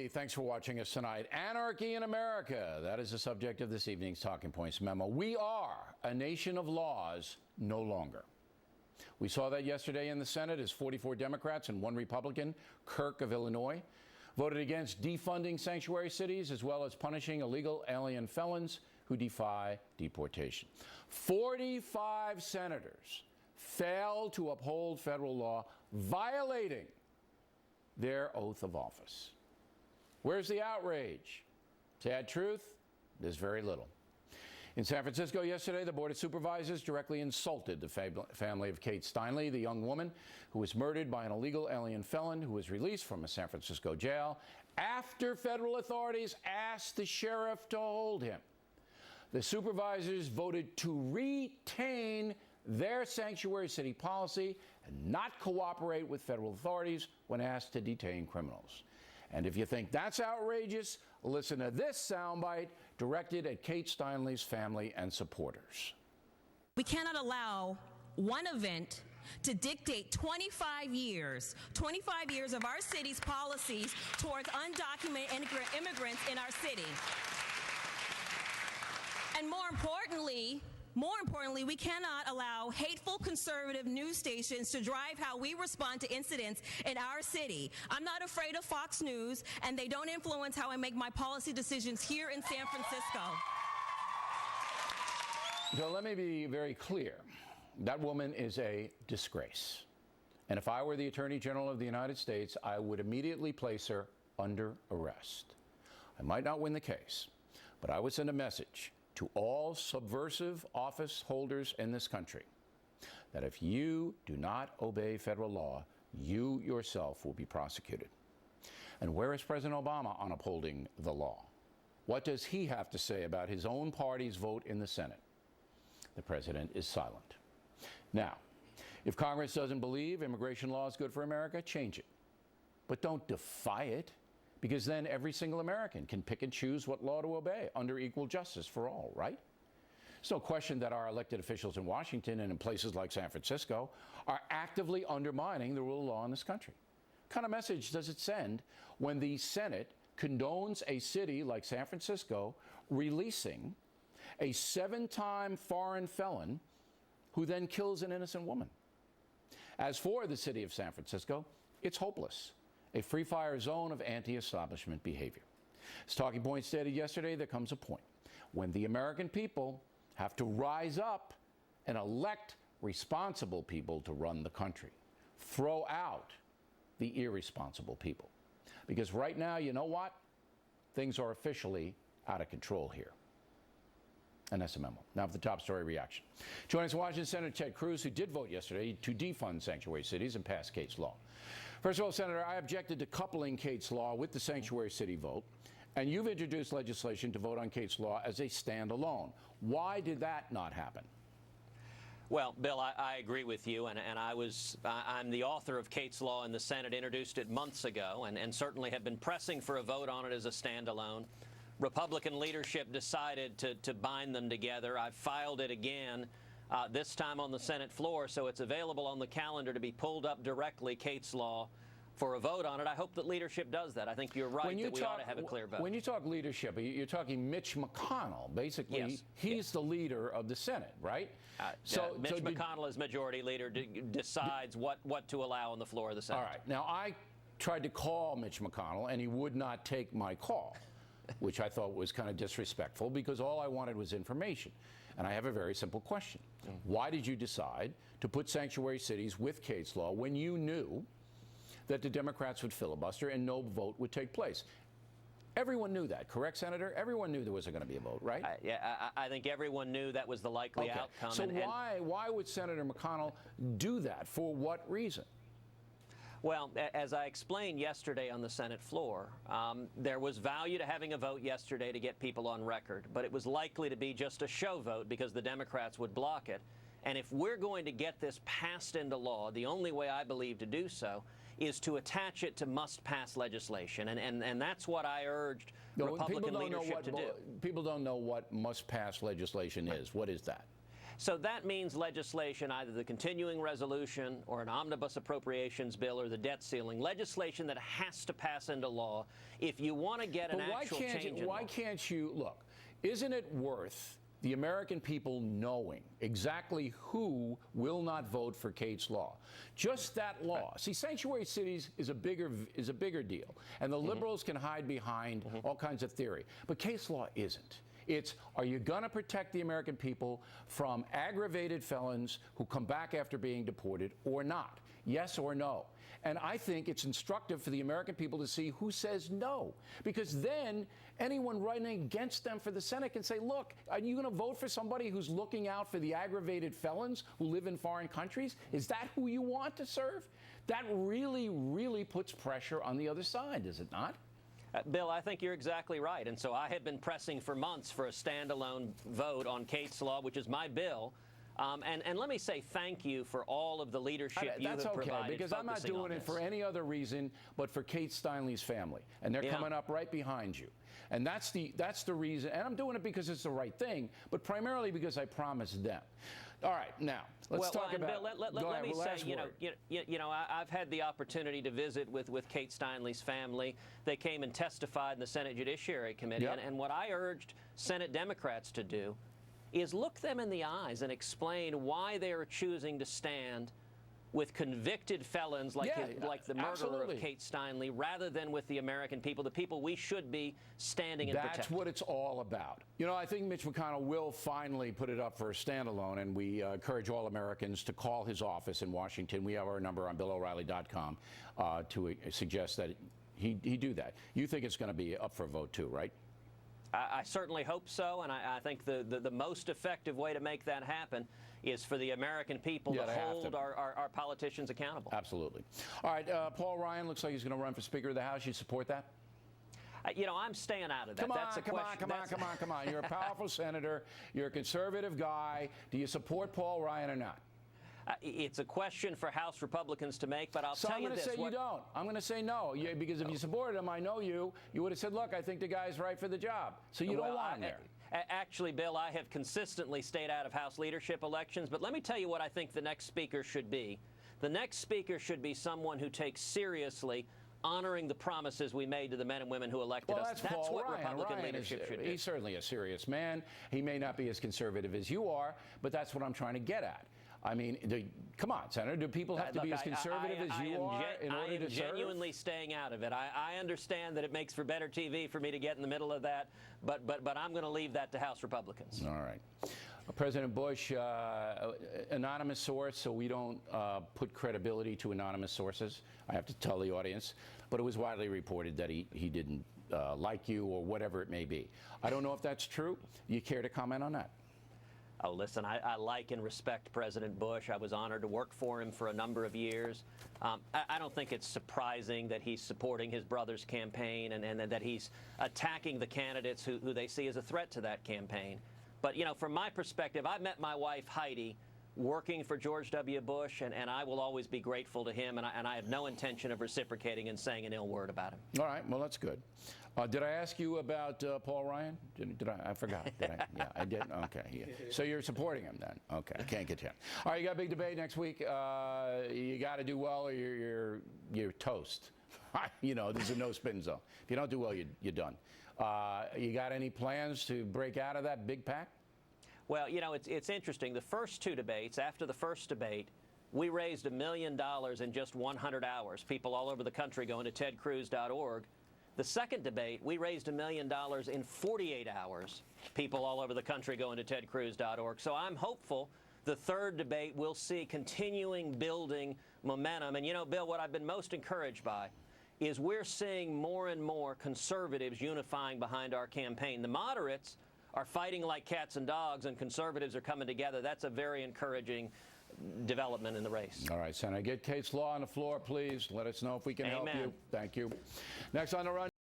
everybody. Thanks for watching us tonight. Anarchy in America. That is the subject of this evening's Talking Points memo. We are a nation of laws no longer. We saw that yesterday in the Senate as 44 Democrats and 1 Republican, Kirk of Illinois, voted against defunding sanctuary cities as well as punishing illegal alien felons who defy deportation. 45 senators failed to uphold federal law, violating their oath of office. Where's the outrage? Sad truth, there's very little. In San Francisco yesterday, the Board of Supervisors directly insulted the family of Kate Steinle, the young woman who was murdered by an illegal alien felon who was released from a San Francisco jail after federal authorities asked the sheriff to hold him. The supervisors voted to retain their sanctuary city policy and not cooperate with federal authorities when asked to detain criminals. And if you think that's outrageous, listen to this soundbite directed at Kate Steinle's family and supporters. We cannot allow one event to dictate 25 years of our city's policies towards undocumented immigrants in our city. And more importantly, we cannot allow hateful conservative news stations to drive how we respond to incidents in our city. I'm not afraid of Fox News, and they don't influence how I make my policy decisions here in San Francisco. So let me be very clear. That woman is a disgrace. And if I were the Attorney General of the United States, I would immediately place her under arrest. I might not win the case, but I would send a message to all subversive office holders in this country that if you do not obey federal law, you yourself will be prosecuted. And where is President Obama on upholding the law? What does he have to say about his own party's vote in the Senate? The president is silent. Now, if Congress doesn't believe immigration law is good for America, change it. But don't defy it, because then every single American can pick and choose what law to obey under equal justice for all, right? It's no question that our elected officials in Washington and in places like San Francisco are actively undermining the rule of law in this country. What kind of message does it send when the Senate condones a city like San Francisco releasing a 7-time foreign felon who then kills an innocent woman? As for the city of San Francisco, it's hopeless. A free-fire zone of anti-establishment behavior. As Talking Points stated yesterday, there comes a point when the American people have to rise up and elect responsible people to run the country. Throw out the irresponsible people. Because right now, you know what? Things are officially out of control here. And that's a memo. Now for the top story reaction. Joining us in Washington, Senator Ted Cruz, who did vote yesterday to defund sanctuary cities and pass Kate's law. First of all, Senator, I objected to coupling Kate's law with the sanctuary city vote, and you've introduced legislation to vote on Kate's law as a standalone. Why did that not happen? Well, Bill, I agree with you, and I'm the author of Kate's Law in the Senate, introduced it months ago, and certainly have been pressing for a vote on it as a standalone. Republican leadership decided to bind them together. I've filed it again, this time on the Senate floor, so it's available on the calendar to be pulled up directly, Kate's Law, for a vote on it. I hope that leadership does that. I think you're right that we ought to have a clear vote. When you talk leadership, you're talking Mitch McConnell. Basically, yes. He's the leader of the Senate, right? Mitch McConnell, as majority leader, decides what to allow on the floor of the Senate. All right. Now, I tried to call Mitch McConnell, and he would not take my call, which I thought was kind of disrespectful, because all I wanted was information. And I have a very simple question. Why did you decide to put sanctuary cities with Kate's Law when you knew that the Democrats would filibuster and no vote would take place? Everyone knew that, correct, Senator? Everyone knew there wasn't going to be a vote, right? I think everyone knew that was the likely outcome. So why would Senator McConnell do that? For what reason? Well, as I explained yesterday on the Senate floor, there was value to having a vote yesterday to get people on record, but it was likely to be just a show vote because the Democrats would block it. And if we're going to get this passed into law, the only way I believe to do so is to attach it to must-pass legislation. And that's what I urged Republican leadership to do. People don't know what must-pass legislation is. What is that? So that means legislation, either the continuing resolution or an omnibus appropriations bill or the debt ceiling, legislation that has to pass into law if you want to get an actual change in law. Why can't you, look, isn't it worth the American people knowing exactly who will not vote for Kate's law? Just that law. See, sanctuary cities is a bigger deal, and the liberals can hide behind all kinds of theory. But Kate's law isn't. It's, are you going to protect the American people from aggravated felons who come back after being deported or not? Yes or no? And I think it's instructive for the American people to see who says no, because then anyone running against them for the Senate can say, look, are you going to vote for somebody who's looking out for the aggravated felons who live in foreign countries? Is that who you want to serve? That really, really puts pressure on the other side, does it not? Bill, I think you're exactly right. And so I had been pressing for months for a standalone vote on Kate's law, which is my bill. And let me say thank you for all of the leadership you have provided. That's okay, because I'm not doing it for any other reason but for Kate Steinle's family. And they're coming up right behind you. And that's the reason. And I'm doing it because it's the right thing, but primarily because I promised them. All right, now, let's talk about... Bill, let me say, you know, I've had the opportunity to visit with Kate Steinle's family. They came and testified in the Senate Judiciary Committee. Yep. And what I urged Senate Democrats to do is look them in the eyes and explain why they are choosing to stand with convicted felons like the murderer of Kate Steinle, rather than with the American people, the people we should be standing and protecting. That's what it's all about. You know, I think Mitch McConnell will finally put it up for a standalone, and we encourage all Americans to call his office in Washington. We have our number on BillO'Reilly.com to suggest that he do that. You think it's going to be up for a vote too, right? I certainly hope so, and I think the most effective way to make that happen is for the American people to hold our politicians accountable. Absolutely. All right, Paul Ryan looks like he's going to run for Speaker of the House. You support that? You know, I'm staying out of that. Come on. You're a powerful senator. You're a conservative guy. Do you support Paul Ryan or not? It's a question for House Republicans to make, but I'll tell you this. So I'm going to say you don't. I'm going to say no, because if you supported him, I know you would have said, look, I think the guy's right for the job. So you don't want him there. Actually, Bill, I have consistently stayed out of House leadership elections, but let me tell you what I think the next speaker should be. The next speaker should be someone who takes seriously honoring the promises we made to the men and women who elected us. That's what Republican leadership should do. He's certainly a serious man. He may not be as conservative as you are, but that's what I'm trying to get at. I mean, come on, Senator. Do people have to be as conservative as you are in order to serve? I am genuinely staying out of it. I understand that it makes for better TV for me to get in the middle of that, but I'm going to leave that to House Republicans. All right. President Bush, anonymous source, so we don't put credibility to anonymous sources. I have to tell the audience. But it was widely reported that he didn't like you or whatever it may be. I don't know if that's true. You care to comment on that? Oh, listen, I like and respect President Bush. I was honored to work for him for a number of years. I don't think it's surprising that he's supporting his brother's campaign and that he's attacking the candidates who they see as a threat to that campaign. But, you know, from my perspective, I met my wife, Heidi, working for George W. Bush, and I will always be grateful to him, and I have no intention of reciprocating and saying an ill word about him. All right, well, that's good. Did I ask you about Paul Ryan? Did I? I forgot. Did I? Yeah, I did. Okay. Yeah. So you're supporting him then? Okay. I can't get you. All right, you got a big debate next week. You got to do well, or you're toast. You know, there's a no spin zone. If you don't do well, you're done. You got any plans to break out of that big pack? Well, you know, it's interesting. The first two debates, after the first debate, we raised $1 million in just 100 hours. People all over the country going to tedcruz.org. The second debate, we raised $1 million in 48 hours. People all over the country going to tedcruz.org. So I'm hopeful the third debate will see continuing building momentum. And, you know, Bill, what I've been most encouraged by is we're seeing more and more conservatives unifying behind our campaign. The moderates are fighting like cats and dogs, and conservatives are coming together. That's a very encouraging development in the race. All right, Senator, get Kate's Law on the floor, please. Let us know if we can help you. Thank you. Next on the run.